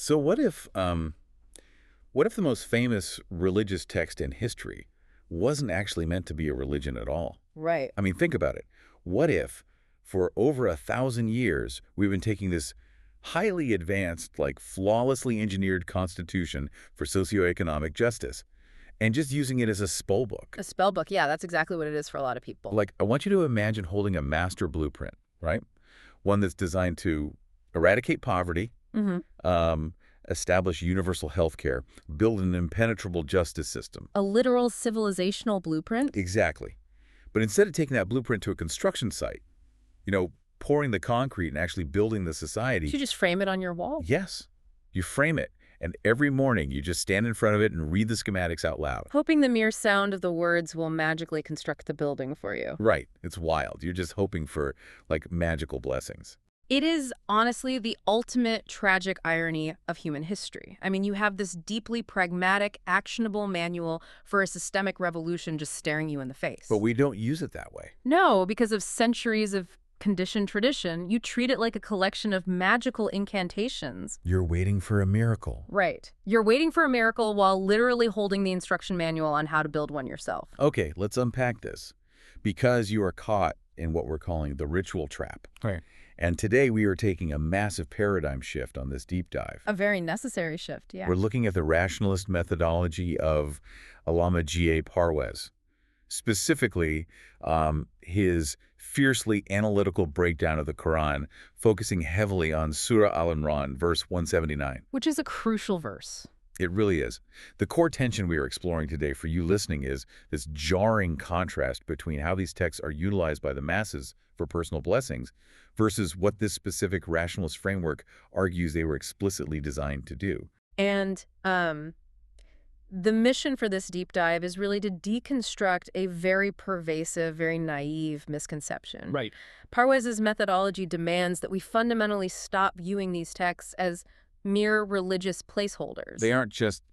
So what if the most famous religious text in history wasn't actually meant to be a religion at all? Right. I mean, think about it. What if, for over 1,000 years, we've been taking this highly advanced, like flawlessly engineered constitution for socioeconomic justice and just using it as a spell book? A spell book, yeah, that's exactly what it is for a lot of people. Like, I want you to imagine holding a master blueprint, right? One that's designed to eradicate poverty, establish universal health care, build an impenetrable justice system. A literal civilizational blueprint? Exactly. But instead of taking that blueprint to a construction site, pouring the concrete and actually building the society. You just frame it on your wall? Yes. You frame it. And every morning you just stand in front of it and read the schematics out loud. Hoping the mere sound of the words will magically construct the building for you. Right. It's wild. You're just hoping for, like, magical blessings. It is, honestly, the ultimate tragic irony of human history. I mean, you have this deeply pragmatic, actionable manual for a systemic revolution just staring you in the face. But we don't use it that way. No, because of centuries of conditioned tradition, you treat it like a collection of magical incantations. You're waiting for a miracle. Right. You're waiting for a miracle while literally holding the instruction manual on how to build one yourself. Okay, let's unpack this. Because you are caught in what we're calling the ritual trap. Right. And today we are taking a massive paradigm shift on this deep dive. A very necessary shift, yeah. We're looking at the rationalist methodology of Allama G.A. Parwez. Specifically, his fiercely analytical breakdown of the Quran, focusing heavily on Surah Al-Imran, verse 179. Which is a crucial verse. It really is. The core tension we are exploring today for you listening is this jarring contrast between how these texts are utilized by the masses for personal blessings versus what this specific rationalist framework argues they were explicitly designed to do. And the mission for this deep dive is really to deconstruct a very pervasive, very naive misconception. Right. Parwez's methodology demands that we fundamentally stop viewing these texts as mere religious placeholders. They aren't just,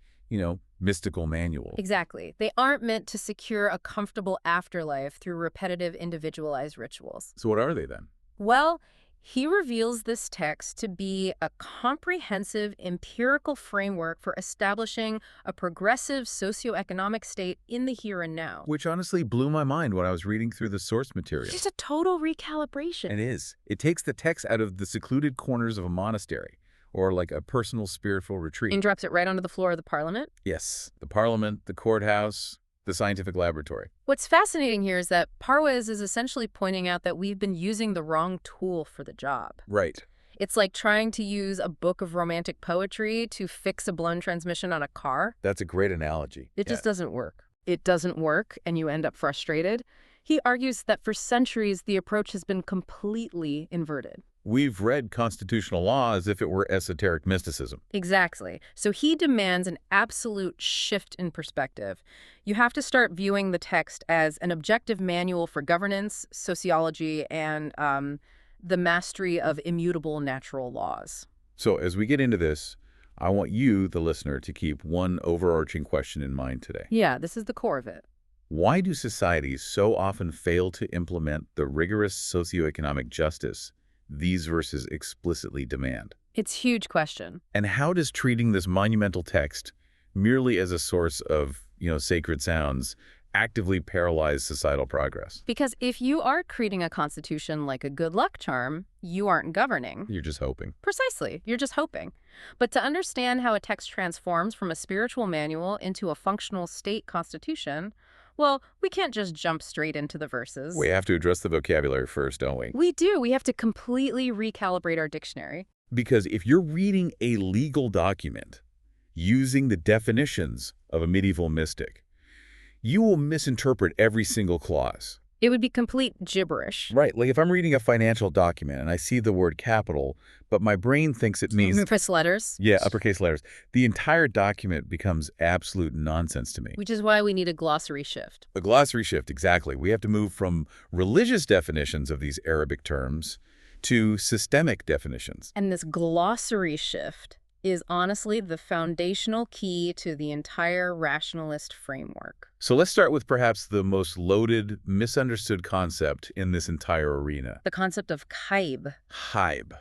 mystical manuals. Exactly. They aren't meant to secure a comfortable afterlife through repetitive, individualized rituals. So what are they then? Well, he reveals this text to be a comprehensive empirical framework for establishing a progressive socioeconomic state in the here and now. Which honestly blew my mind when I was reading through the source material. It's just a total recalibration. It is. It takes the text out of the secluded corners of a monastery or like a personal spiritual retreat. And drops it right onto the floor of the parliament? Yes. The parliament, the courthouse, the scientific laboratory. What's fascinating here is that Parwez is essentially pointing out that we've been using the wrong tool for the job. Right. It's like trying to use a book of romantic poetry to fix a blown transmission on a car. That's a great analogy. It just doesn't work. It doesn't work, and you end up frustrated. He argues that for centuries, the approach has been completely inverted. We've read constitutional law as if it were esoteric mysticism. Exactly. So he demands an absolute shift in perspective. You have to start viewing the text as an objective manual for governance, sociology, and the mastery of immutable natural laws. So as we get into this, I want you, the listener, to keep one overarching question in mind today. Yeah, this is the core of it. Why do societies so often fail to implement the rigorous socioeconomic justice these verses explicitly demand? It's a huge question. And how does treating this monumental text merely as a source of, sacred sounds actively paralyze societal progress? Because if you are treating a constitution like a good luck charm, you aren't governing. You're just hoping. Precisely. You're just hoping. But to understand how a text transforms from a spiritual manual into a functional state constitution, well, we can't just jump straight into the verses. We have to address the vocabulary first, don't we? We do. We have to completely recalibrate our dictionary. Because if you're reading a legal document using the definitions of a medieval mystic, you will misinterpret every single clause. It would be complete gibberish. Right. Like if I'm reading a financial document and I see the word capital, but my brain thinks it means... Uppercase letters? Yeah, uppercase letters. The entire document becomes absolute nonsense to me. Which is why we need a glossary shift. A glossary shift, exactly. We have to move from religious definitions of these Arabic terms to systemic definitions. And this glossary shift is honestly the foundational key to the entire rationalist framework. So let's start with perhaps the most loaded, misunderstood concept in this entire arena. The concept of ghayb. Ghayb,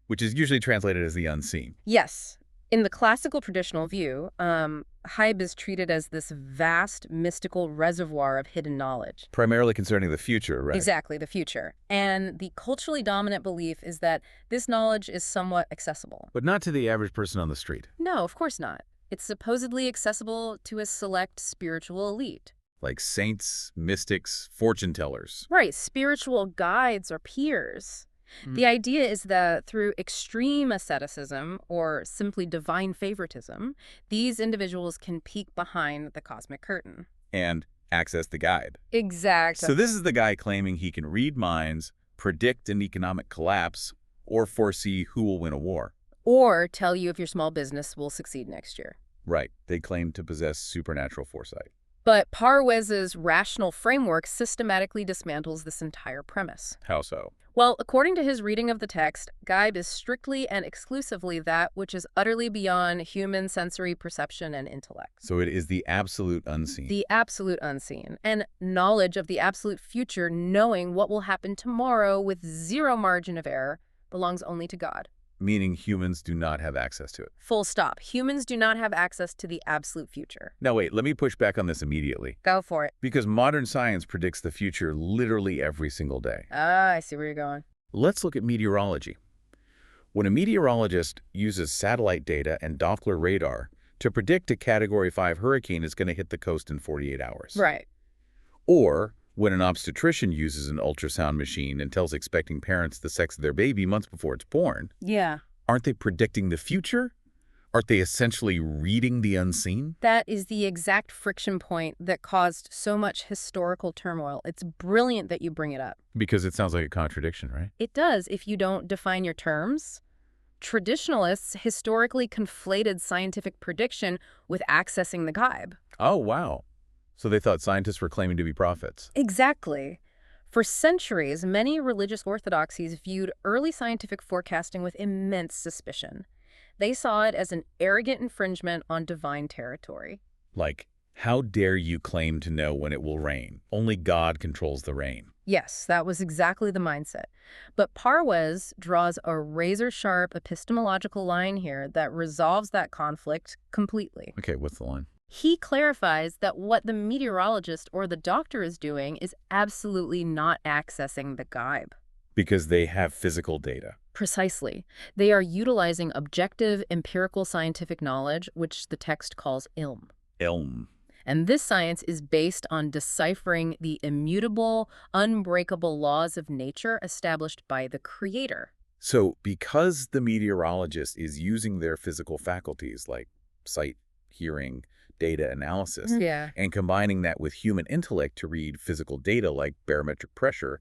which is usually translated as the unseen. Yes. In the classical traditional view, Ghaib is treated as this vast mystical reservoir of hidden knowledge. Primarily concerning the future, right? Exactly, the future. And the culturally dominant belief is that this knowledge is somewhat accessible. But not to the average person on the street. No, of course not. It's supposedly accessible to a select spiritual elite. Like saints, mystics, fortune tellers. Right, spiritual guides or peers. The idea is that through extreme asceticism or simply divine favoritism, these individuals can peek behind the cosmic curtain. And access the guide. Exactly. So this is the guy claiming he can read minds, predict an economic collapse, or foresee who will win a war. Or tell you if your small business will succeed next year. Right. They claim to possess supernatural foresight. But Parwez's rational framework systematically dismantles this entire premise. How so? Well, according to his reading of the text, ghaib is strictly and exclusively that which is utterly beyond human sensory perception and intellect. So it is the absolute unseen. The absolute unseen. And knowledge of the absolute future, knowing what will happen tomorrow with zero margin of error, belongs only to God. Meaning humans do not have access to it. Full stop. Humans do not have access to the absolute future. Now wait, let me push back on this immediately. Go for it. Because modern science predicts the future literally every single day. Ah, I see where you're going. Let's look at meteorology. When a meteorologist uses satellite data and Doppler radar to predict a Category 5 hurricane is going to hit the coast in 48 hours. Right. Or when an obstetrician uses an ultrasound machine and tells expecting parents the sex of their baby months before it's born, Yeah. aren't they predicting the future? Aren't they essentially reading the unseen? That is the exact friction point that caused so much historical turmoil. It's brilliant that you bring it up. Because it sounds like a contradiction, right? It does if you don't define your terms. Traditionalists historically conflated scientific prediction with accessing the ghaib. Oh, wow. So they thought scientists were claiming to be prophets. Exactly. For centuries, many religious orthodoxies viewed early scientific forecasting with immense suspicion. They saw it as an arrogant infringement on divine territory. Like, how dare you claim to know when it will rain? Only God controls the rain. Yes, that was exactly the mindset. But Parwez draws a razor-sharp epistemological line here that resolves that conflict completely. Okay, what's the line? He clarifies that what the meteorologist or the doctor is doing is absolutely not accessing the ghaib. Because they have physical data. Precisely. They are utilizing objective, empirical scientific knowledge, which the text calls ilm. Ilm. And this science is based on deciphering the immutable, unbreakable laws of nature established by the Creator. So because the meteorologist is using their physical faculties like sight, hearing, data analysis, and combining that with human intellect to read physical data like barometric pressure,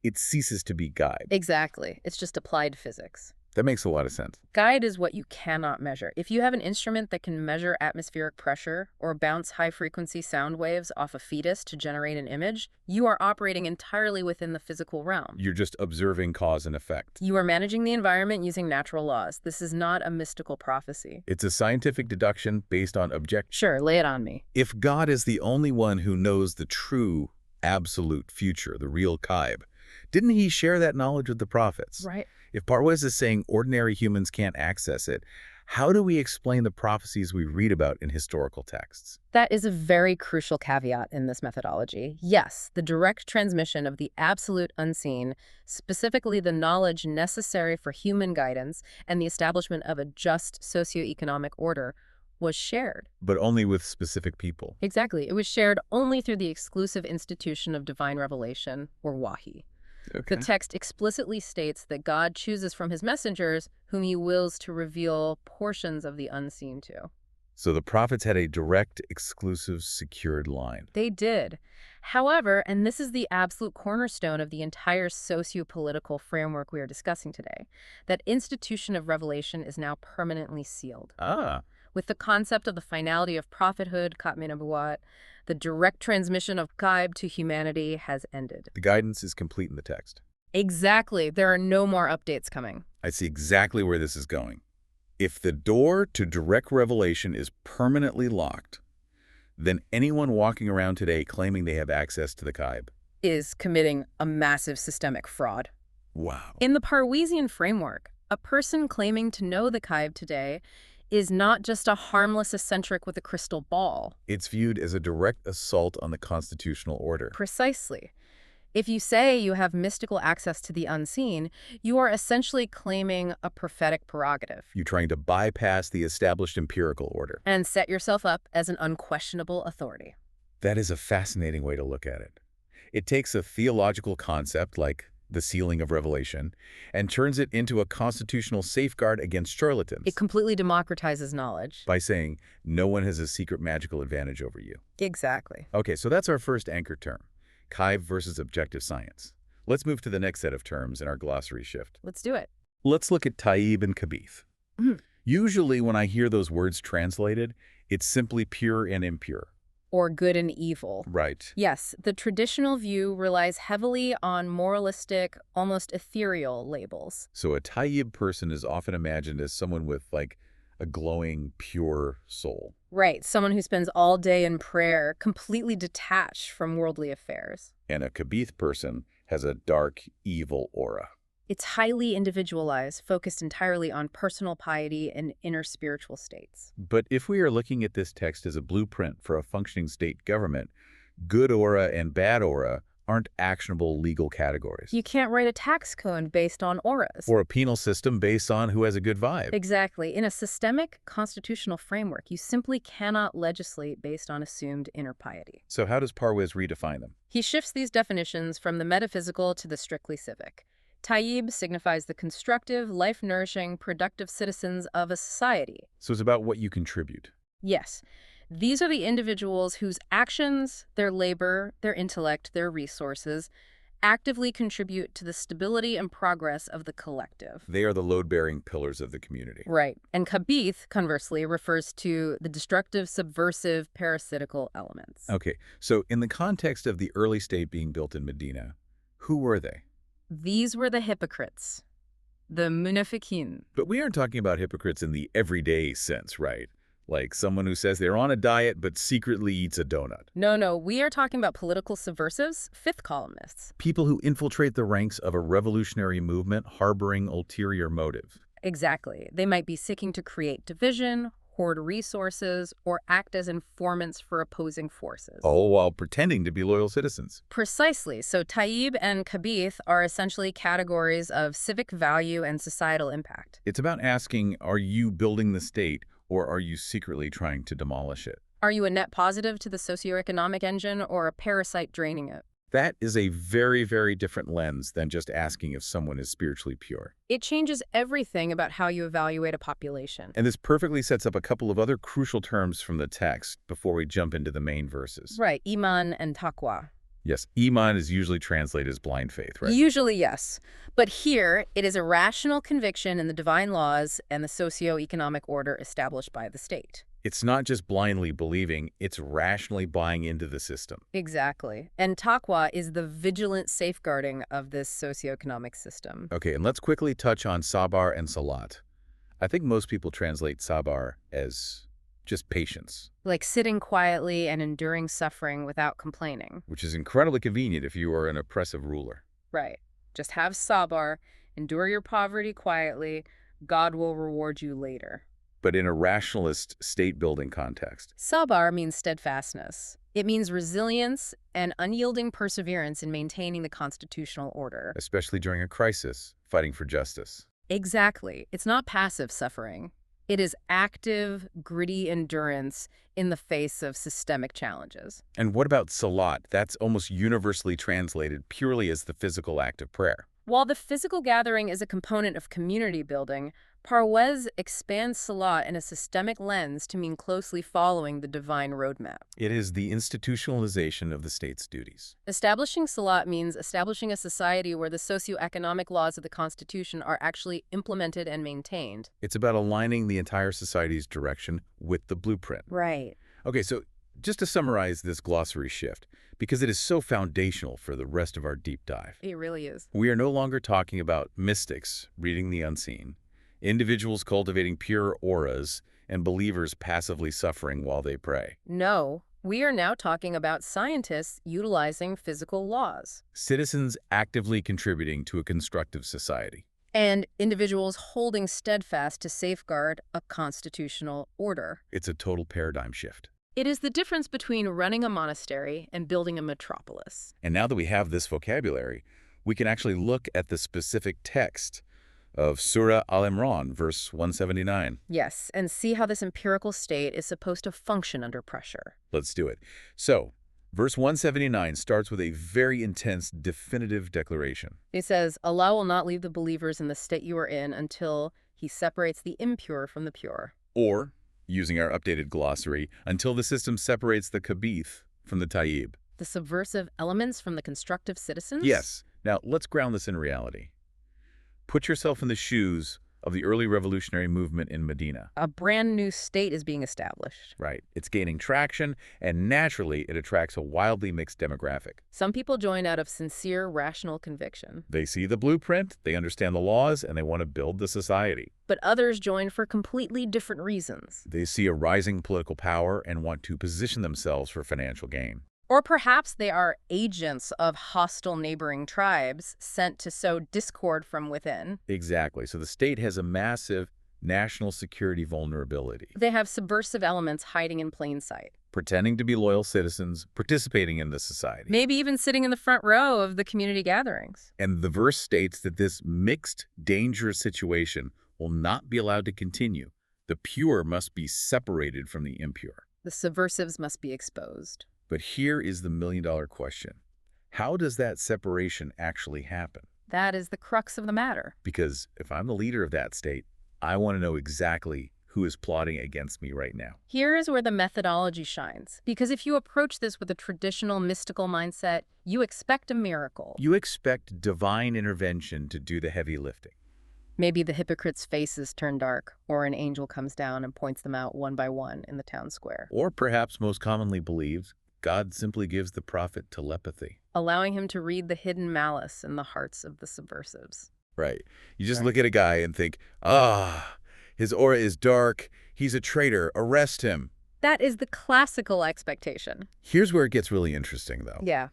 it ceases to be ghaib. Exactly. It's just applied physics. That makes a lot of sense. Ghaib is what you cannot measure. If you have an instrument that can measure atmospheric pressure or bounce high-frequency sound waves off a fetus to generate an image, you are operating entirely within the physical realm. You're just observing cause and effect. You are managing the environment using natural laws. This is not a mystical prophecy. It's a scientific deduction based on objective. Sure, lay it on me. If God is the only one who knows the true, absolute future, the real ghaib, didn't he share that knowledge with the prophets? Right. If Parwez is saying ordinary humans can't access it, how do we explain the prophecies we read about in historical texts? That is a very crucial caveat in this methodology. Yes, the direct transmission of the absolute unseen, specifically the knowledge necessary for human guidance and the establishment of a just socioeconomic order, was shared. But only with specific people. Exactly. It was shared only through the exclusive institution of divine revelation, or wahi. Okay. The text explicitly states that God chooses from his messengers whom he wills to reveal portions of the unseen to. So the prophets had a direct, exclusive, secured line. They did. However, and this is the absolute cornerstone of the entire socio-political framework we are discussing today, that institution of revelation is now permanently sealed. Ah. With the concept of the finality of prophethood, Khatmi Nabuwat, the direct transmission of ghaib to humanity has ended. The guidance is complete in the text. Exactly. There are no more updates coming. I see exactly where this is going. If the door to direct revelation is permanently locked, then anyone walking around today claiming they have access to the ghaib is committing a massive systemic fraud. Wow. In the Parwezian framework, a person claiming to know the ghaib today is not just a harmless eccentric with a crystal ball. It's viewed as a direct assault on the constitutional order. Precisely. If you say you have mystical access to the unseen, you are essentially claiming a prophetic prerogative. You're trying to bypass the established empirical order. And set yourself up as an unquestionable authority. That is a fascinating way to look at it. It takes a theological concept like the sealing of revelation and turns it into a constitutional safeguard against charlatans. It completely democratizes knowledge. By saying no one has a secret magical advantage over you. Exactly. Okay, so that's our first anchor term, ghayb versus objective science. Let's move to the next set of terms in our glossary shift. Let's do it. Let's look at Tayyab and Khabeeth. Usually when I hear those words translated, it's simply pure and impure. Or good and evil. Right. Yes, the traditional view relies heavily on moralistic, almost ethereal labels. So a Tayyab person is often imagined as someone with, like, a glowing, pure soul. Right, someone who spends all day in prayer, completely detached from worldly affairs. And a Khabeeth person has a dark, evil aura. It's highly individualized, focused entirely on personal piety and inner spiritual states. But if we are looking at this text as a blueprint for a functioning state government, good aura and bad aura aren't actionable legal categories. You can't write a tax code based on auras. Or a penal system based on who has a good vibe. Exactly. In a systemic constitutional framework, you simply cannot legislate based on assumed inner piety. So how does Parwez redefine them? He shifts these definitions from the metaphysical to the strictly civic. Tayyab signifies the constructive, life-nourishing, productive citizens of a society. So it's about what you contribute. Yes. These are the individuals whose actions, their labor, their intellect, their resources actively contribute to the stability and progress of the collective. They are the load-bearing pillars of the community. Right. And Khabeeth, conversely, refers to the destructive, subversive, parasitical elements. Okay, so in the context of the early state being built in Medina, who were they? These were the hypocrites, the munafiqin. But we aren't talking about hypocrites in the everyday sense, right? Like someone who says they're on a diet but secretly eats a donut. No, we are talking about political subversives, fifth columnists. People who infiltrate the ranks of a revolutionary movement harboring ulterior motive. Exactly. They might be seeking to create division, hoard resources, or act as informants for opposing forces. All while pretending to be loyal citizens. Precisely. So Tayyab and Khabeeth are essentially categories of civic value and societal impact. It's about asking, are you building the state, or are you secretly trying to demolish it? Are you a net positive to the socioeconomic engine or a parasite draining it? That is a very, very different lens than just asking if someone is spiritually pure. It changes everything about how you evaluate a population. And this perfectly sets up a couple of other crucial terms from the text before we jump into the main verses. Right, iman and taqwa. Yes, iman is usually translated as blind faith, right? Usually, yes. But here, it is a rational conviction in the divine laws and the socio-economic order established by the state. It's not just blindly believing, it's rationally buying into the system. Exactly. And taqwa is the vigilant safeguarding of this socioeconomic system. Okay, and let's quickly touch on sabar and salat. I think most people translate sabar as just patience. Like sitting quietly and enduring suffering without complaining. Which is incredibly convenient if you are an oppressive ruler. Right. Just have sabar, endure your poverty quietly, God will reward you later. But in a rationalist state-building context. Sabar means steadfastness. It means resilience and unyielding perseverance in maintaining the constitutional order. Especially during a crisis, fighting for justice. Exactly. It's not passive suffering. It is active, gritty endurance in the face of systemic challenges. And what about salat? That's almost universally translated purely as the physical act of prayer. While the physical gathering is a component of community building, Parwez expands salat in a systemic lens to mean closely following the divine roadmap. It is the institutionalization of the state's duties. Establishing salat means establishing a society where the socioeconomic laws of the Constitution are actually implemented and maintained. It's about aligning the entire society's direction with the blueprint. Right. Okay, so just to summarize this glossary shift, because it is so foundational for the rest of our deep dive. It really is. We are no longer talking about mystics reading the unseen, individuals cultivating pure auras, and believers passively suffering while they pray. No, we are now talking about scientists utilizing physical laws. Citizens actively contributing to a constructive society. and individuals holding steadfast to safeguard a constitutional order. It's a total paradigm shift. It is the difference between running a monastery and building a metropolis. And now that we have this vocabulary, we can actually look at the specific text of Surah Al-Imran, verse 179. Yes, and see how this empirical state is supposed to function under pressure. Let's do it. So, verse 179 starts with a very intense, definitive declaration. It says, Allah will not leave the believers in the state you are in until He separates the impure from the pure. Or, using our updated glossary, until the system separates the Khabeeth from the Tayyab. The subversive elements from the constructive citizens? Yes. Now, let's ground this in reality. Put yourself in the shoes of the early revolutionary movement in Medina. A brand new state is being established. Right. It's gaining traction, and naturally, it attracts a wildly mixed demographic. Some people join out of sincere, rational conviction. They see the blueprint, they understand the laws, and they want to build the society. But others join for completely different reasons. They see a rising political power and want to position themselves for financial gain. Or perhaps they are agents of hostile neighboring tribes sent to sow discord from within. Exactly. So the state has a massive national security vulnerability. They have subversive elements hiding in plain sight. Pretending to be loyal citizens, participating in the society. Maybe even sitting in the front row of the community gatherings. And the verse states that this mixed, dangerous situation will not be allowed to continue. The pure must be separated from the impure. The subversives must be exposed. But here is the million-dollar question. How does that separation actually happen? That is the crux of the matter. Because if I'm the leader of that state, I want to know exactly who is plotting against me right now. Here is where the methodology shines. Because if you approach this with a traditional mystical mindset, you expect a miracle. You expect divine intervention to do the heavy lifting. Maybe the hypocrites' faces turn dark, or an angel comes down and points them out one by one in the town square. Or perhaps most commonly believed, God simply gives the prophet telepathy. Allowing him to read the hidden malice in the hearts of the subversives. Right. You just look at a guy and think, his aura is dark, he's a traitor, arrest him. That is the classical expectation. Here's where it gets really interesting, though. Yeah.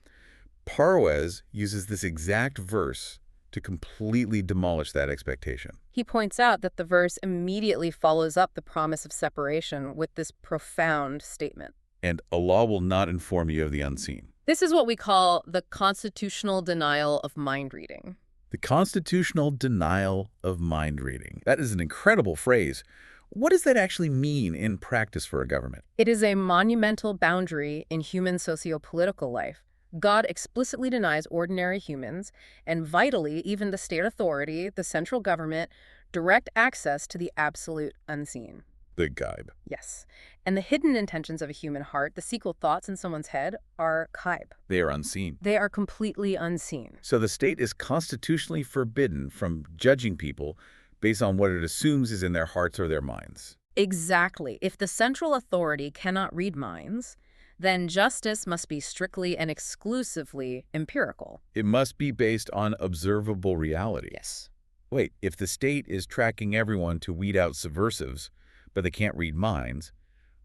Parwez uses this exact verse to completely demolish that expectation. He points out that the verse immediately follows up the promise of separation with this profound statement. And Allah will not inform you of the unseen. This is what we call the constitutional denial of mind reading. The constitutional denial of mind reading. That is an incredible phrase. What does that actually mean in practice for a government? It is a monumental boundary in human socio-political life. God explicitly denies ordinary humans, and vitally, even the state authority, the central government, direct access to the absolute unseen. The al-ghayb. Yes. And the hidden intentions of a human heart, the secret thoughts in someone's head, are al-ghayb. They are unseen. They are completely unseen. So the state is constitutionally forbidden from judging people based on what it assumes is in their hearts or their minds. Exactly. If the central authority cannot read minds, then justice must be strictly and exclusively empirical. It must be based on observable reality. Yes. Wait, if the state is tracking everyone to weed out subversives, but they can't read minds,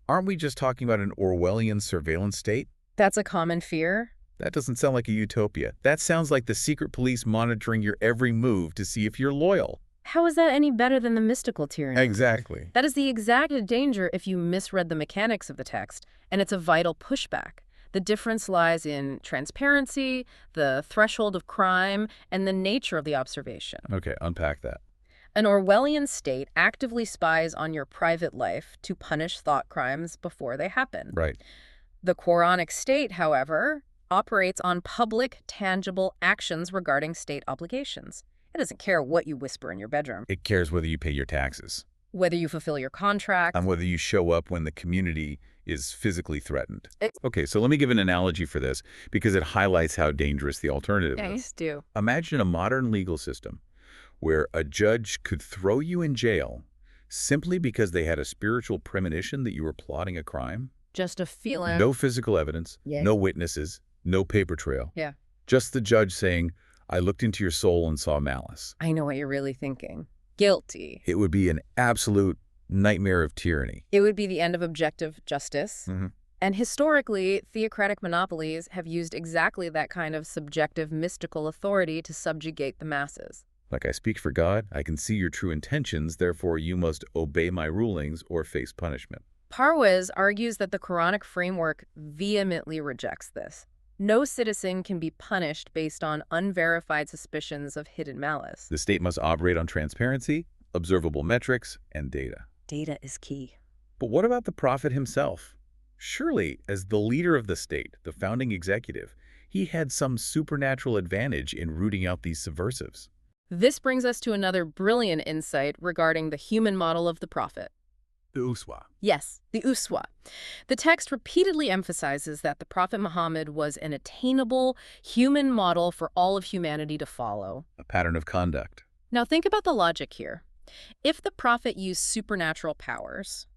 aren't we just talking about an Orwellian surveillance state? That's a common fear. That doesn't sound like a utopia. That sounds like the secret police monitoring your every move to see if you're loyal. How is that any better than the mystical tyranny? Exactly. That is the exact danger if you misread the mechanics of the text, and it's a vital pushback. The difference lies in transparency, the threshold of crime, and the nature of the observation. Okay, unpack that. An Orwellian state actively spies on your private life to punish thought crimes before they happen. Right. The Quranic state, however, operates on public, tangible actions regarding state obligations. It doesn't care what you whisper in your bedroom. It cares whether you pay your taxes. Whether you fulfill your contract. And whether you show up when the community is physically threatened. Okay, so let me give an analogy for this because it highlights how dangerous the alternative is. Yes, do. Imagine a modern legal system where a judge could throw you in jail simply because they had a spiritual premonition that you were plotting a crime. Just a feeling. No physical evidence, Yeah. no witnesses, no paper trail. Yeah. Just the judge saying, I looked into your soul and saw malice. I know what you're really thinking. Guilty. It would be an absolute nightmare of tyranny. It would be the end of objective justice. Mm-hmm. And historically, theocratic monopolies have used exactly that kind of subjective mystical authority to subjugate the masses. Like I speak for God, I can see your true intentions, therefore you must obey my rulings or face punishment. Parwez argues that the Quranic framework vehemently rejects this. No citizen can be punished based on unverified suspicions of hidden malice. The state must operate on transparency, observable metrics, and data. Data is key. But what about the prophet himself? Surely, as the leader of the state, the founding executive, he had some supernatural advantage in rooting out these subversives. This brings us to another brilliant insight regarding the human model of the prophet. The Uswa. Yes, the Uswa. The text repeatedly emphasizes that the Prophet Muhammad was an attainable human model for all of humanity to follow. A pattern of conduct. Now think about the logic here. If the prophet used supernatural powers,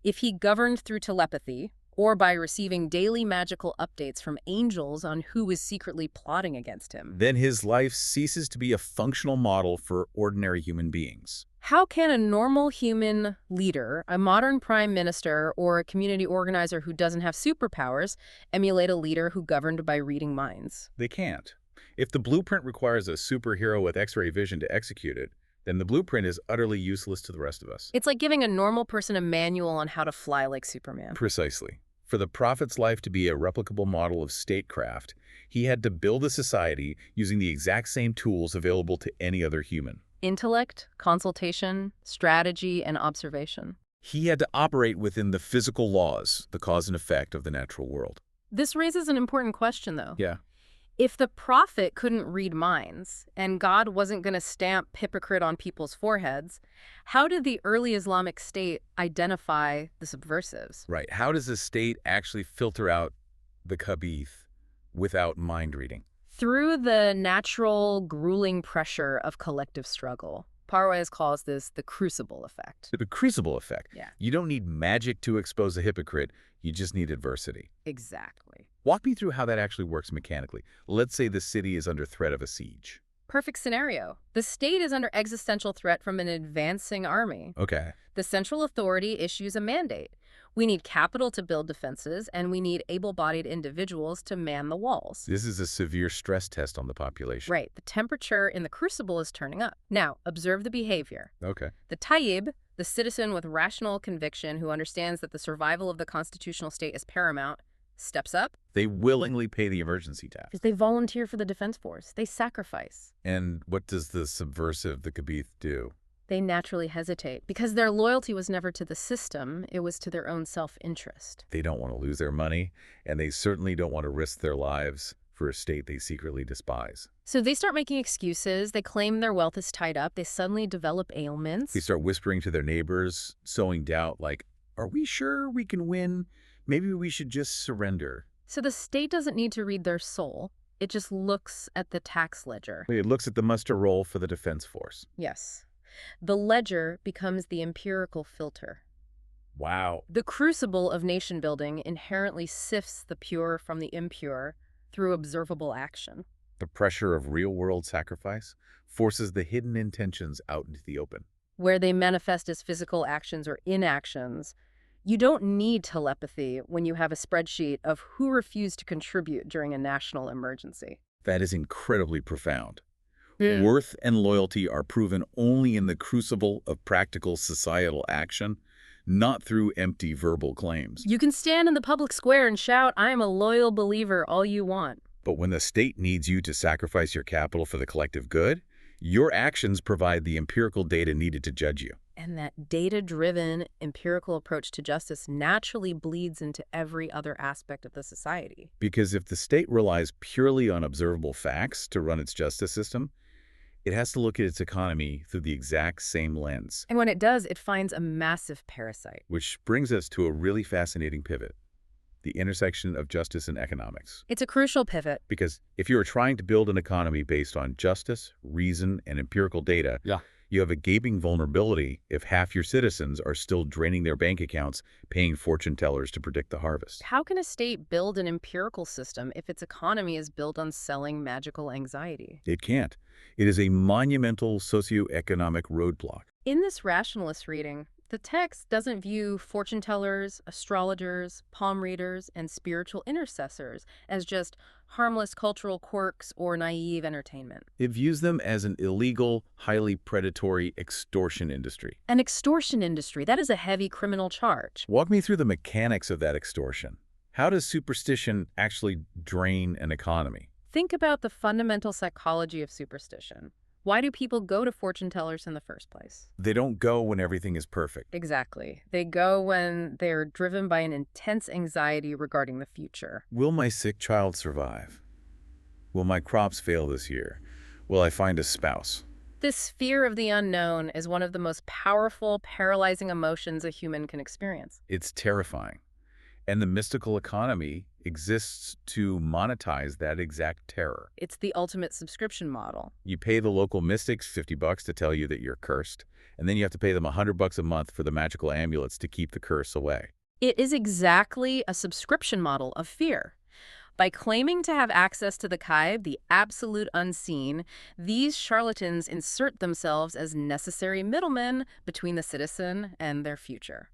if he governed through telepathy, or by receiving daily magical updates from angels on who is secretly plotting against him, Then his life ceases to be a functional model for ordinary human beings. how can a normal human leader, a modern prime minister, or a community organizer who doesn't have superpowers emulate a leader who governed by reading minds? They can't. If the blueprint requires a superhero with X-ray vision to execute it, then the blueprint is utterly useless to the rest of us. It's like giving a normal person a manual on how to fly like Superman. Precisely. For the prophet's life to be a replicable model of statecraft, he had to build a society using the exact same tools available to any other human. Intellect, consultation, strategy, and observation. He had to operate within the physical laws, the cause and effect of the natural world. This raises an important question, though. Yeah. If the prophet couldn't read minds, and God wasn't going to stamp hypocrite on people's foreheads, how did the early Islamic State identify the subversives? Right. How does the state actually filter out the Khabeeth without mind reading? Through the natural, grueling pressure of collective struggle. Parwez calls this the crucible effect. The crucible effect. Yeah. You don't need magic to expose a hypocrite. You just need adversity. Exactly. Walk me through how that actually works mechanically. Let's say the city is under threat of a siege. Perfect scenario. The state is under existential threat from an advancing army. Okay. The central authority issues a mandate. We need capital to build defenses, and we need able-bodied individuals to man the walls. This is a severe stress test on the population. Right. The temperature in the crucible is turning up. Now, observe the behavior. Okay. The Tayyab, the citizen with rational conviction who understands that the survival of the constitutional state is paramount, steps up. They willingly pay the emergency tax. Because they volunteer for the defense force. They sacrifice. And what does the subversive, the Khabeeth, do? They naturally hesitate because their loyalty was never to the system, it was to their own self-interest. They don't want to lose their money, and they certainly don't want to risk their lives for a state they secretly despise. So they start making excuses, they claim their wealth is tied up, they suddenly develop ailments. They start whispering to their neighbors, sowing doubt like, are we sure we can win? Maybe we should just surrender. So the state doesn't need to read their soul, it just looks at the tax ledger. It looks at the muster roll for the defense force. Yes. The ledger becomes the empirical filter. Wow. The crucible of nation building inherently sifts the pure from the impure through observable action. The pressure of real-world sacrifice forces the hidden intentions out into the open. Where they manifest as physical actions or inactions, you don't need telepathy when you have a spreadsheet of who refused to contribute during a national emergency. That is incredibly profound. Worth and loyalty are proven only in the crucible of practical societal action, not through empty verbal claims. You can stand in the public square and shout, "I am a loyal believer," all you want. But when the state needs you to sacrifice your capital for the collective good, your actions provide the empirical data needed to judge you. And that data-driven, empirical approach to justice naturally bleeds into every other aspect of the society. Because if the state relies purely on observable facts to run its justice system, it has to look at its economy through the exact same lens. And when it does, it finds a massive parasite. Which brings us to a really fascinating pivot, the intersection of justice and economics. It's a crucial pivot. Because if you are trying to build an economy based on justice, reason, and empirical data, you have a gaping vulnerability if half your citizens are still draining their bank accounts, paying fortune tellers to predict the harvest. How can a state build an empirical system if its economy is built on selling magical anxiety? It can't. It is a monumental socioeconomic roadblock. In this rationalist reading, The text doesn't view fortune tellers, astrologers, palm readers, and spiritual intercessors as just harmless cultural quirks or naive entertainment. It views them as an illegal, highly predatory extortion industry. An extortion industry, that is a heavy criminal charge. Walk me through the mechanics of that extortion. How does superstition actually drain an economy? Think about the fundamental psychology of superstition. Why do people go to fortune tellers in the first place? They don't go when everything is perfect. Exactly. They go when they're driven by an intense anxiety regarding the future. Will my sick child survive? Will my crops fail this year? Will I find a spouse? This fear of the unknown is one of the most powerful, paralyzing emotions a human can experience. It's terrifying. And the mystical economy exists to monetize that exact terror. It's the ultimate subscription model. You pay the local mystics $50 to tell you that you're cursed, and then you have to pay them $100 a month for the magical amulets to keep the curse away. It is exactly a subscription model of fear. By claiming to have access to the ghayb, the absolute unseen, these charlatans insert themselves as necessary middlemen between the citizen and their future.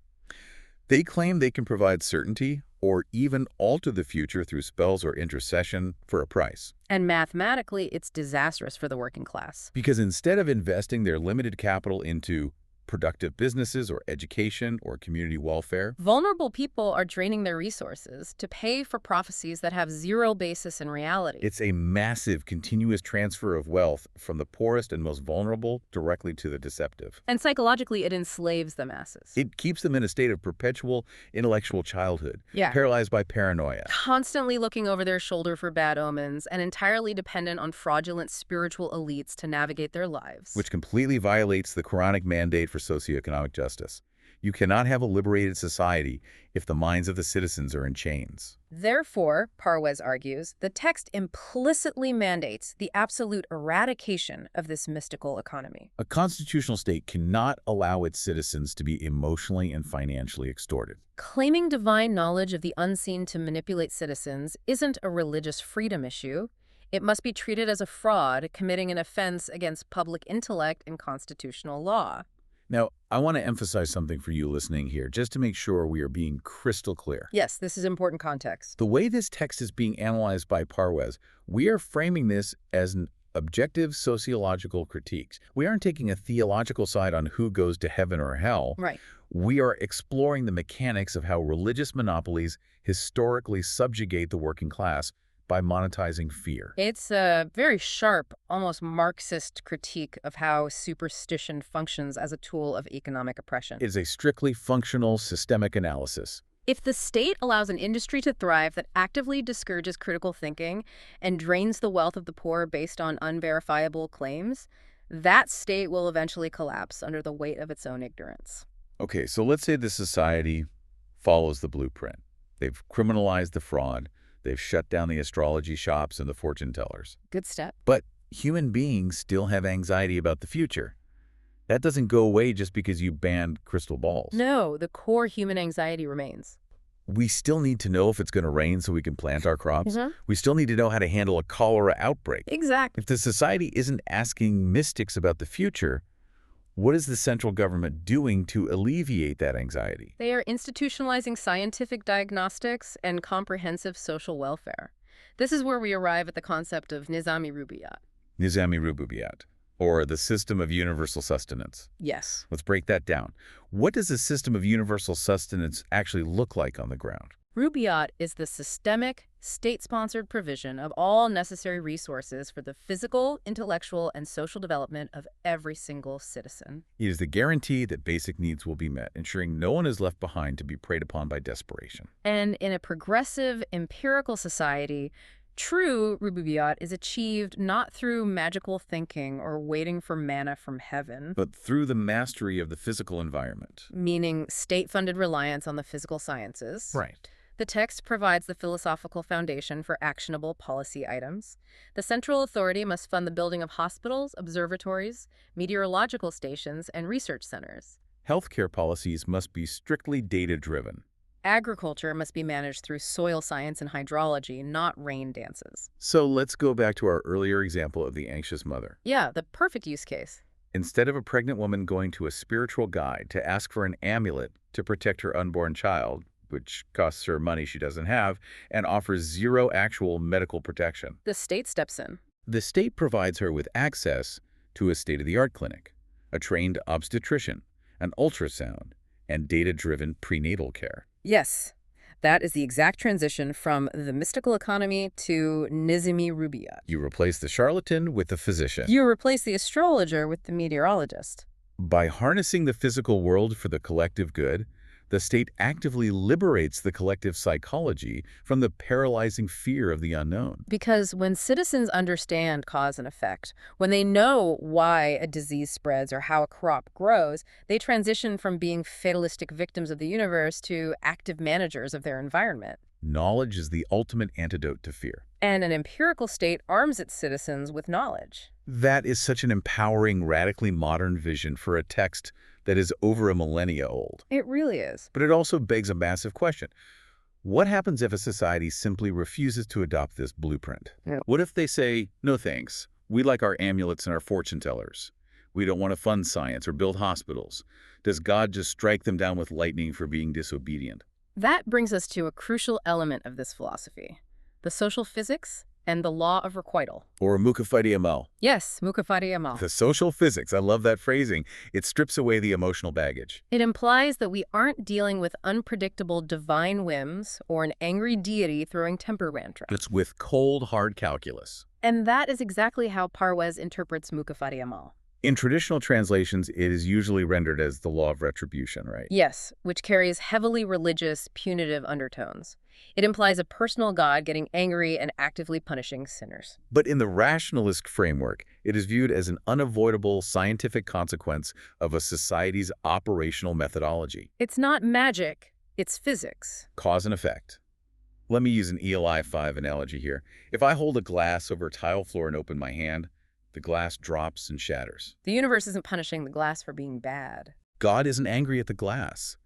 They claim they can provide certainty or even alter the future through spells or intercession for a price. And mathematically, it's disastrous for the working class. Because instead of investing their limited capital into productive businesses or education or community welfare, Vulnerable people are draining their resources to pay for prophecies that have zero basis in reality. it's a massive continuous transfer of wealth from the poorest and most vulnerable directly to the deceptive. And psychologically, it enslaves the masses. It keeps them in a state of perpetual intellectual childhood, Yeah. paralyzed by paranoia. Constantly looking over their shoulder for bad omens and entirely dependent on fraudulent spiritual elites to navigate their lives. Which completely violates the Quranic mandate for socioeconomic justice. You cannot have a liberated society if the minds of the citizens are in chains. Therefore, Parwez argues, the text implicitly mandates the absolute eradication of this mystical economy. A constitutional state cannot allow its citizens to be emotionally and financially extorted. Claiming divine knowledge of the unseen to manipulate citizens isn't a religious freedom issue. It must be treated as a fraud, committing an offense against public intellect and constitutional law. Now, I want to emphasize something for you listening here, just to make sure we are being crystal clear. Yes, this is important context. The way this text is being analyzed by Parwez, we are framing this as an objective sociological critique. We aren't taking a theological side on who goes to heaven or hell. Right. We are exploring the mechanics of how religious monopolies historically subjugate the working class by monetizing fear. It's a very sharp, almost Marxist critique of how superstition functions as a tool of economic oppression. It is a strictly functional, systemic analysis. If the state allows an industry to thrive that actively discourages critical thinking and drains the wealth of the poor based on unverifiable claims, that state will eventually collapse under the weight of its own ignorance. Okay, so let's say the society follows the blueprint. They've criminalized the fraud. They've shut down the astrology shops and the fortune tellers. Good step. But human beings still have anxiety about the future. That doesn't go away just because you banned crystal balls. No, the core human anxiety remains. We still need to know if it's going to rain so we can plant our crops. Mhm. We still need to know how to handle a cholera outbreak. Exactly. If the society isn't asking mystics about the future, what is the central government doing to alleviate that anxiety? They are institutionalizing scientific diagnostics and comprehensive social welfare. This is where we arrive at the concept of Nizami Rububiyat. Nizami Rububiyat, or the system of universal sustenance. Yes. Let's break that down. What does a system of universal sustenance actually look like on the ground? Rububiyat is the systemic, state-sponsored provision of all necessary resources for the physical, intellectual, and social development of every single citizen. It is the guarantee that basic needs will be met, ensuring no one is left behind to be preyed upon by desperation. And in a progressive, empirical society, true Rububiyat is achieved not through magical thinking or waiting for manna from heaven, But through the mastery of the physical environment. meaning state-funded reliance on the physical sciences. Right. The text provides the philosophical foundation for actionable policy items. The central authority must fund the building of hospitals, observatories, meteorological stations, and research centers. Healthcare policies must be strictly data-driven. Agriculture must be managed through soil science and hydrology, not rain dances. So let's go back to our earlier example of the anxious mother. Yeah, the perfect use case. Instead of a pregnant woman going to a spiritual guide to ask for an amulet to protect her unborn child, which costs her money she doesn't have, and offers zero actual medical protection, The state steps in. the state provides her with access to a state-of-the-art clinic, a trained obstetrician, an ultrasound, and data-driven prenatal care. Yes, that is the exact transition from the mystical economy to Nizami Rubiyat. You replace the charlatan with the physician. You replace the astrologer with the meteorologist. By harnessing the physical world for the collective good, the state actively liberates the collective psychology from the paralyzing fear of the unknown. Because when citizens understand cause and effect, when they know why a disease spreads or how a crop grows, they transition from being fatalistic victims of the universe to active managers of their environment. Knowledge is the ultimate antidote to fear. And an empirical state arms its citizens with knowledge. That is such an empowering, radically modern vision for a text that is over a millennia old. It really is. But it also begs a massive question. What happens if a society simply refuses to adopt this blueprint? Yeah. What if they say, no thanks, we like our amulets and our fortune tellers. We don't want to fund science or build hospitals. Does God just strike them down with lightning for being disobedient? That brings us to a crucial element of this philosophy, the social physics and the law of requital. Or mukafadi amal. Yes, mukafari amal. The social physics, I love that phrasing. It strips away the emotional baggage. It implies that we aren't dealing with unpredictable divine whims or an angry deity throwing temper tantrums. It's with cold, hard calculus. And that is exactly how Parwez interprets mukafari amal. In traditional translations, it is usually rendered as the law of retribution, right? Yes, which carries heavily religious, punitive undertones. It implies a personal God getting angry and actively punishing sinners. But in the rationalist framework, it is viewed as an unavoidable scientific consequence of a society's operational methodology. It's not magic, it's physics. Cause and effect. Let me use an Eli 5 analogy here. If I hold a glass over a tile floor and open my hand, the glass drops and shatters. The universe isn't punishing the glass for being bad. God isn't angry at the glass.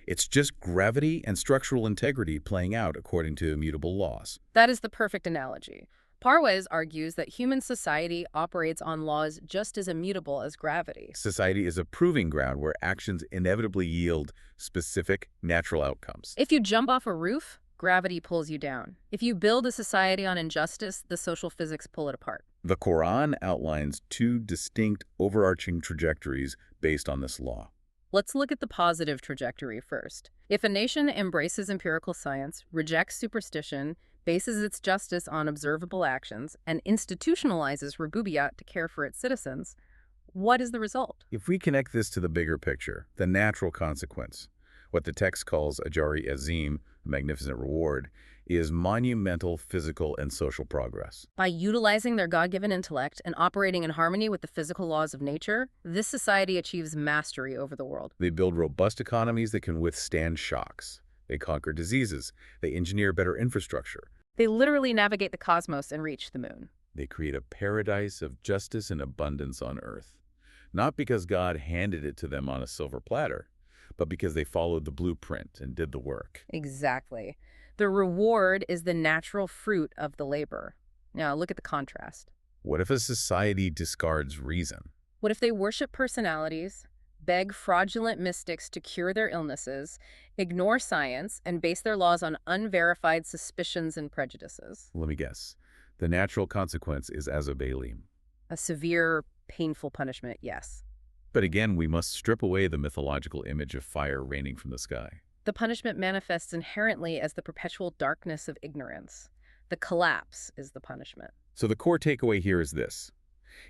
It's just gravity and structural integrity playing out according to immutable laws. That is the perfect analogy. Parwez argues that human society operates on laws just as immutable as gravity. Society is a proving ground where actions inevitably yield specific natural outcomes. If you jump off a roof, gravity pulls you down. If you build a society on injustice, the social physics pull it apart. The Quran outlines two distinct overarching trajectories based on this law. Let's look at the positive trajectory first. If a nation embraces empirical science, rejects superstition, bases its justice on observable actions, and institutionalizes rububiyat to care for its citizens, what is the result? If we connect this to the bigger picture, the natural consequence, what the text calls ajari azim, a magnificent reward, is monumental physical and social progress. By utilizing their God-given intellect and operating in harmony with the physical laws of nature, this society achieves mastery over the world. They build robust economies that can withstand shocks. They conquer diseases. They engineer better infrastructure. They literally navigate the cosmos and reach the moon. They create a paradise of justice and abundance on earth. Not because God handed it to them on a silver platter, but because they followed the blueprint and did the work. Exactly. The reward is the natural fruit of the labor. Now, look at the contrast. What if a society discards reason? What if they worship personalities, beg fraudulent mystics to cure their illnesses, ignore science, and base their laws on unverified suspicions and prejudices? Let me guess. The natural consequence is azabalim. A severe, painful punishment, yes. But again, we must strip away the mythological image of fire raining from the sky. The punishment manifests inherently as the perpetual darkness of ignorance. The collapse is the punishment. So the core takeaway here is this.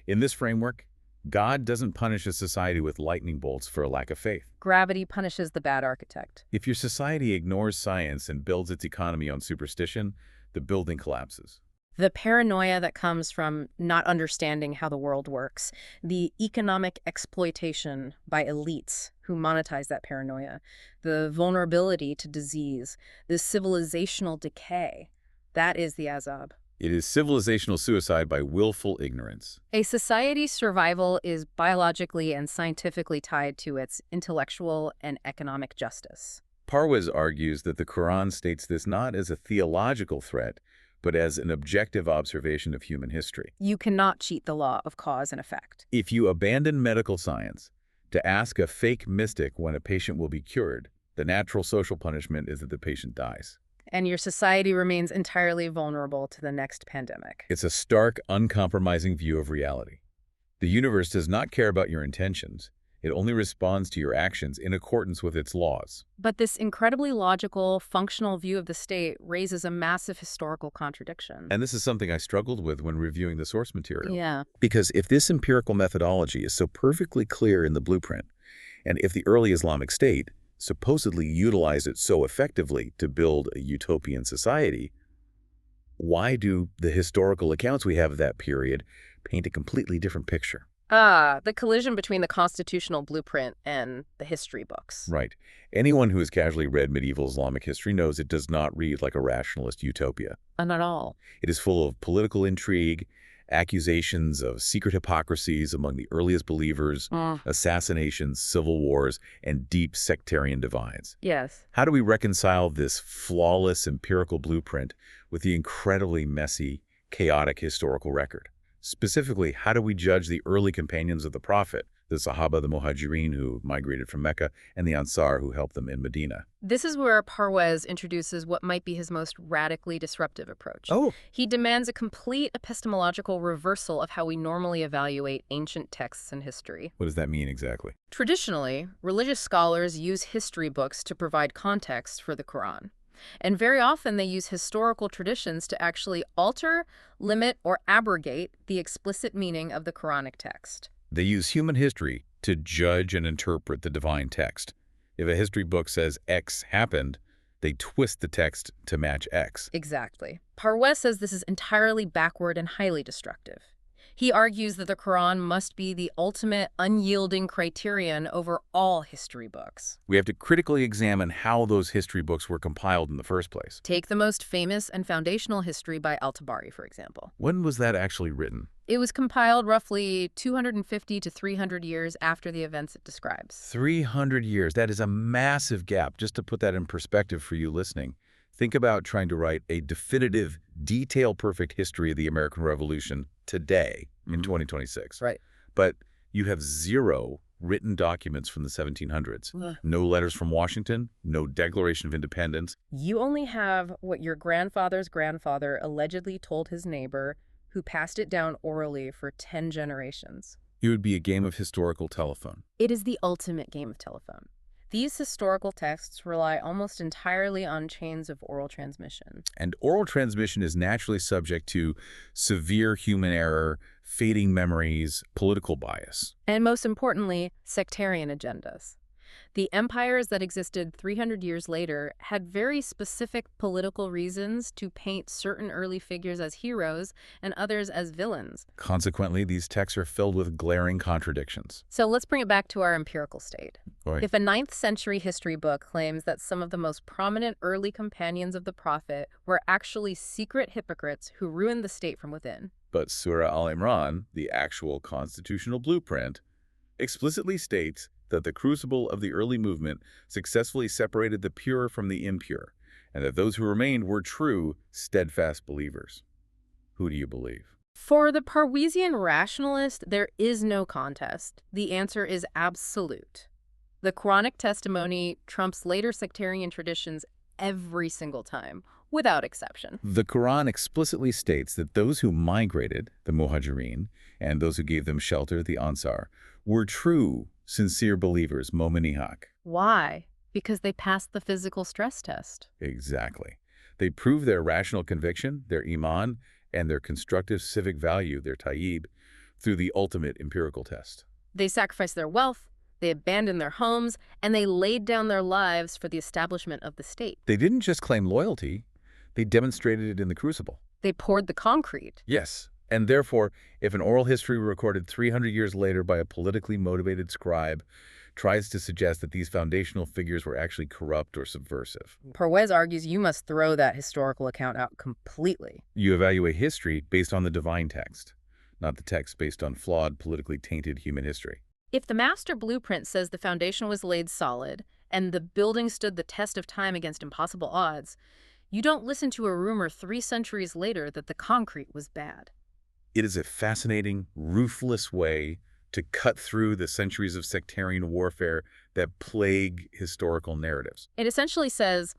In this framework, God doesn't punish a society with lightning bolts for a lack of faith. Gravity punishes the bad architect. If your society ignores science and builds its economy on superstition, the building collapses. The paranoia that comes from not understanding how the world works, the economic exploitation by elites who monetize that paranoia, the vulnerability to disease, the civilizational decay, that is the azab. It is civilizational suicide by willful ignorance. A society's survival is biologically and scientifically tied to its intellectual and economic justice. Parwez argues that the Quran states this not as a theological threat, but as an objective observation of human history. You cannot cheat the law of cause and effect. If you abandon medical science to ask a fake mystic when a patient will be cured, the natural social punishment is that the patient dies. And your society remains entirely vulnerable to the next pandemic. It's a stark, uncompromising view of reality. The universe does not care about your intentions. It only responds to your actions in accordance with its laws. But this incredibly logical, functional view of the state raises a massive historical contradiction. And this is something I struggled with when reviewing the source material. Yeah. Because if this empirical methodology is so perfectly clear in the blueprint, and if the early Islamic State supposedly utilized it so effectively to build a utopian society, why do the historical accounts we have of that period paint a completely different picture? The collision between the constitutional blueprint and the history books. Right. Anyone who has casually read medieval Islamic history knows it does not read like a rationalist utopia. Not at all. It is full of political intrigue, accusations of secret hypocrisies among the earliest believers, assassinations, civil wars, and deep sectarian divides. Yes. How do we reconcile this flawless empirical blueprint with the incredibly messy, chaotic historical record? Specifically, how do we judge the early companions of the Prophet, the Sahaba, the Muhajirin who migrated from Mecca, and the Ansar who helped them in Medina? This is where Parwez introduces what might be his most radically disruptive approach. Oh. He demands a complete epistemological reversal of how we normally evaluate ancient texts and history. What does that mean exactly? Traditionally, religious scholars use history books to provide context for the Quran. And very often they use historical traditions to actually alter, limit, or abrogate the explicit meaning of the Quranic text. They use human history to judge and interpret the divine text. If a history book says X happened, they twist the text to match X. Exactly. Parwez says this is entirely backward and highly destructive. He argues that the Quran must be the ultimate unyielding criterion over all history books. We have to critically examine how those history books were compiled in the first place. Take the most famous and foundational history by Al-Tabari, for example. When was that actually written? It was compiled roughly 250 to 300 years after the events it describes. 300 years. That is a massive gap. Just to put that in perspective for you listening, think about trying to write a definitive, detail-perfect history of the American Revolution today in 2026. Right. But you have zero written documents from the 1700s. No letters from Washington, no Declaration of Independence. You only have what your grandfather's grandfather allegedly told his neighbor, who passed it down orally for 10 generations. It would be a game of historical telephone. It is the ultimate game of telephone. These historical texts rely almost entirely on chains of oral transmission. And oral transmission is naturally subject to severe human error, fading memories, political bias. And most importantly, sectarian agendas. The empires that existed 300 years later had very specific political reasons to paint certain early figures as heroes and others as villains. Consequently, these texts are filled with glaring contradictions. So let's bring it back to our empirical state. Right. If a 9th century history book claims that some of the most prominent early companions of the Prophet were actually secret hypocrites who ruined the state from within. But Surah Al-Imran, the actual constitutional blueprint, explicitly states that the crucible of the early movement successfully separated the pure from the impure, and that those who remained were true, steadfast believers. Who do you believe? For the Parwezian rationalist, there is no contest. The answer is absolute. The Quranic testimony trumps later sectarian traditions every single time, without exception. The Quran explicitly states that those who migrated, the Muhajirin, and those who gave them shelter, the Ansar, were true, sincere believers, mo'mini haq. Why? Because they passed the physical stress test. Exactly. They proved their rational conviction, their iman, and their constructive civic value, their tayyib, through the ultimate empirical test. They sacrificed their wealth, they abandoned their homes, and they laid down their lives for the establishment of the state. They didn't just claim loyalty, they demonstrated it in the crucible. They poured the concrete. Yes. And therefore, if an oral history recorded 300 years later by a politically motivated scribe tries to suggest that these foundational figures were actually corrupt or subversive, Parwez argues you must throw that historical account out completely. you evaluate history based on the divine text, not the text based on flawed, politically tainted human history. If the master blueprint says the foundation was laid solid and the building stood the test of time against impossible odds, You don't listen to a rumor 3 centuries later that the concrete was bad. It is a fascinating, ruthless way to cut through the centuries of sectarian warfare that plague historical narratives. It essentially says,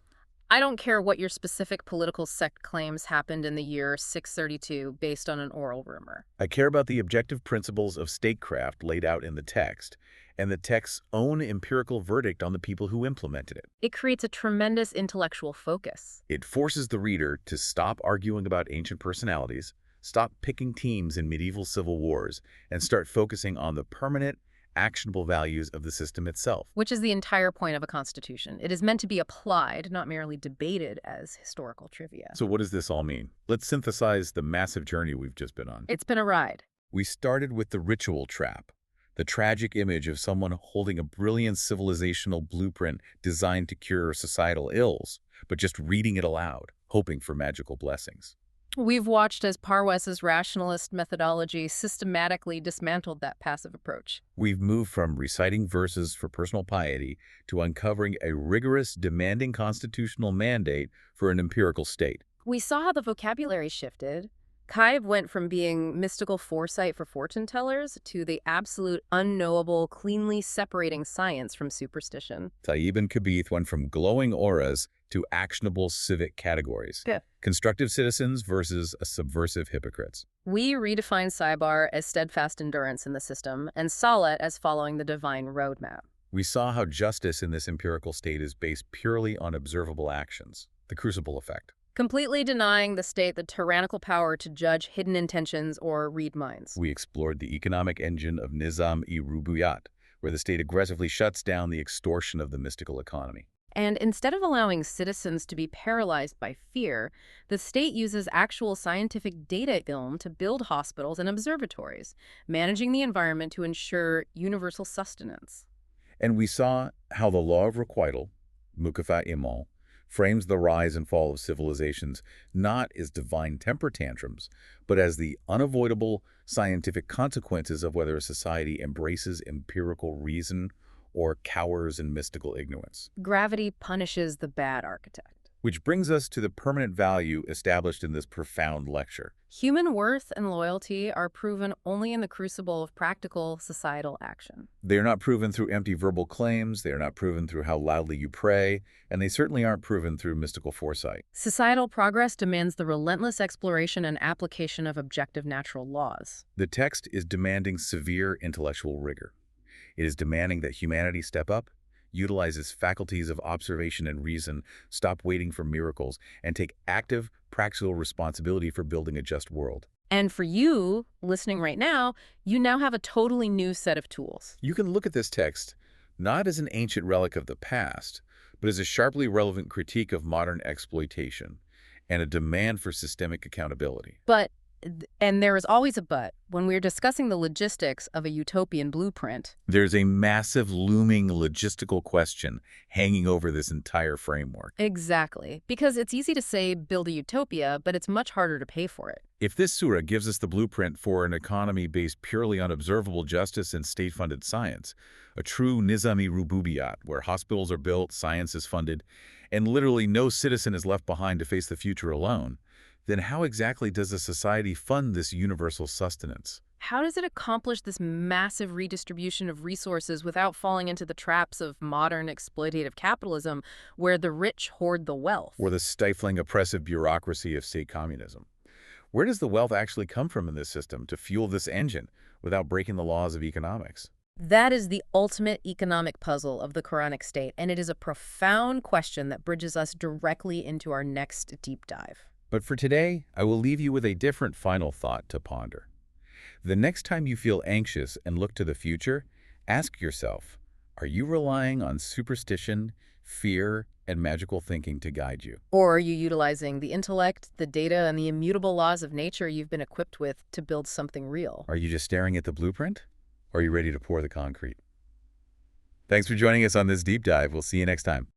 I don't care what your specific political sect claims happened in the year 632 based on an oral rumor. I care about the objective principles of statecraft laid out in the text, and the text's own empirical verdict on the people who implemented it. It creates a tremendous intellectual focus. It forces the reader to stop arguing about ancient personalities, stop picking teams in medieval civil wars, and start focusing on the permanent, actionable values of the system itself. Which is the entire point of a constitution. It is meant to be applied, not merely debated as historical trivia. So what does this all mean? Let's synthesize the massive journey we've just been on. It's been a ride. We started with the ritual trap, the tragic image of someone holding a brilliant civilizational blueprint designed to cure societal ills, but just reading it aloud, hoping for magical blessings. We've watched as Parwez's rationalist methodology systematically dismantled that passive approach. We've moved from reciting verses for personal piety to uncovering a rigorous, demanding constitutional mandate for an empirical state. We saw how the vocabulary shifted. Khabeeth went from being mystical foresight for fortune tellers to the absolute unknowable, cleanly separating science from superstition. Tayyab and Khabeeth went from glowing auras to actionable civic categories. Yeah. Constructive citizens versus a subversive hypocrites. We redefined Cybar as steadfast endurance in the system and Salat as following the divine roadmap. We saw how justice in this empirical state is based purely on observable actions, the crucible effect. Completely denying the state the tyrannical power to judge hidden intentions or read minds. We explored the economic engine of Nizam-e-Rububiyat, where the state aggressively shuts down the extortion of the mystical economy. And instead of allowing citizens to be paralyzed by fear, the state uses actual scientific data to build hospitals and observatories, managing the environment to ensure universal sustenance. And we saw how the law of requital, mukafa imal, frames the rise and fall of civilizations not as divine temper tantrums, but as the unavoidable scientific consequences of whether a society embraces empirical reason or cowers in mystical ignorance. Gravity punishes the bad architect. Which brings us to the permanent value established in this profound lecture. Human worth and loyalty are proven only in the crucible of practical societal action. They are not proven through empty verbal claims, they are not proven through how loudly you pray, and they certainly aren't proven through mystical foresight. Societal progress demands the relentless exploration and application of objective natural laws. The text is demanding severe intellectual rigor. It is demanding that humanity step up, utilize its faculties of observation and reason, stop waiting for miracles, and take active, practical responsibility for building a just world. And for you, listening right now, you now have a totally new set of tools. You can look at this text not as an ancient relic of the past, but as a sharply relevant critique of modern exploitation and a demand for systemic accountability. But, and there is always a but, when we're discussing the logistics of a utopian blueprint. There's a massive looming logistical question hanging over this entire framework. Exactly. Because it's easy to say build a utopia, but it's much harder to pay for it. If this surah gives us the blueprint for an economy based purely on observable justice and state-funded science, a true Nizam-e-Rububiyat, where hospitals are built, science is funded, and literally no citizen is left behind to face the future alone, then how exactly does a society fund this universal sustenance? How does it accomplish this massive redistribution of resources without falling into the traps of modern exploitative capitalism, where the rich hoard the wealth? Or the stifling, oppressive bureaucracy of state communism? Where does the wealth actually come from in this system to fuel this engine without breaking the laws of economics? That is the ultimate economic puzzle of the Quranic state, and it is a profound question that bridges us directly into our next deep dive. But for today, I will leave you with a different final thought to ponder. The next time you feel anxious and look to the future, ask yourself, are you relying on superstition, fear, and magical thinking to guide you? Or are you utilizing the intellect, the data, and the immutable laws of nature you've been equipped with to build something real? Are you just staring at the blueprint? Or are you ready to pour the concrete? Thanks for joining us on this deep dive. We'll see you next time.